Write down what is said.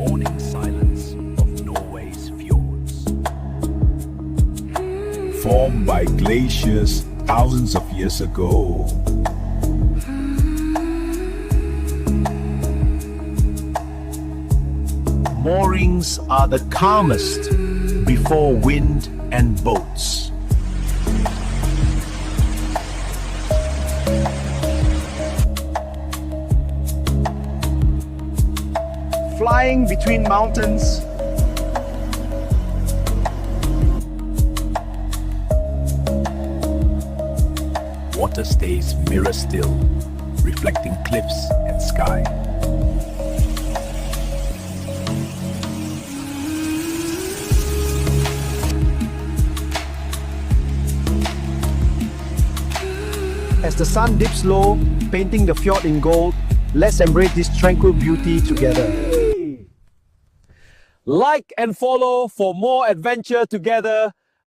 awning silence of Norway's fjords. Formed by glaciers thousands of years ago. Moorings are the calmest before wind and boats. Flying between mountains, Water stays mirror still, reflecting cliffs and sky. as the sun dips low, painting the fjord in gold, let's embrace this tranquil beauty together. Like and follow for more adventure together.